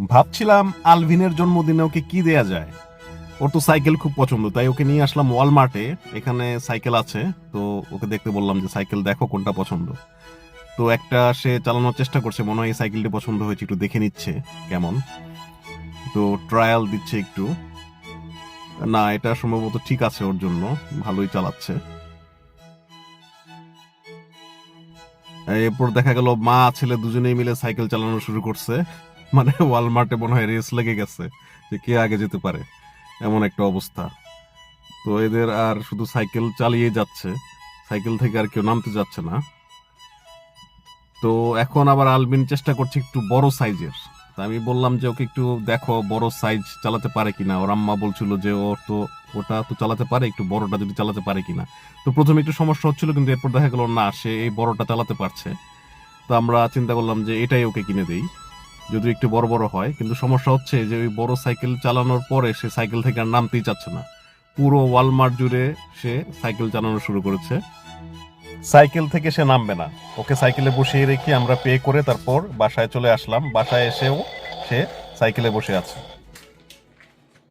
ভাবছিলাম আলভিনের জন্মদিনে ওকে কি দেয়া যায়। ওর তো সাইকেল খুব পছন্দ, তাই ওকে নিয়ে আসলাম ওয়ালমার্টে। এখানে সাইকেল আছে, তো ওকে দেখতে বললাম যে সাইকেল দেখো কোনটা পছন্দ। তো একটা সে চালানোর চেষ্টা করছে, মনে হয় এই সাইকেলটি পছন্দ হয়েছে, একটু দেখে নিচ্ছে কেমন। তো ট্রায়াল দিচ্ছে একটু। না, এটা সম্ভবত ঠিক আছে ওর জন্য, ভালোই চালাচ্ছে। এরপর দেখা গেল মা ছেলে দুজনেই মিলে সাইকেল চালানো শুরু করছে। মানে ওয়ালমার্টে মনে হয় রেস লেগে গেছে যে কে আগে যেতে পারে, এমন একটা অবস্থা। তো এদের আর শুধু সাইকেল চালিয়ে যাচ্ছে, সাইকেল থেকে আর কেউ নামতে যাচ্ছে না। তো এখন আবার আলবিন চেষ্টা করছে একটু বড় সাইজের। তা আমি বললাম যে ওকে একটু দেখো বড় সাইজ চালাতে পারে কিনা। ওর আম্মা বলছিল যে ও তো ওটা তো চালাতে পারে, একটু বড়টা যদি চালাতে পারে কিনা। তো প্রথমে একটু সমস্যা হচ্ছিল, কিন্তু এরপর দেখা গেল না, সে এই বড়টা চালাতে পারছে। তো আমরা চিন্তা করলাম যে এটাই ওকে কিনে দেই, যদি একটু বড় বড় হয়। কিন্তু সমস্যা হচ্ছে যে ওই বড় সাইকেল চালানোর পরে সে সাইকেল থেকে আর নামতেই চাচ্ছে না। পুরো ওয়ালমার্ট জুড়ে সে সাইকেল চালানো শুরু করেছে, সাইকেল থেকে সে নামবে না। ওকে সাইকেলে বসিয়ে রেখে আমরা পে করে তারপর বাসায় চলে আসলাম। বাসায় এসেও সে সাইকেলে বসে আছে।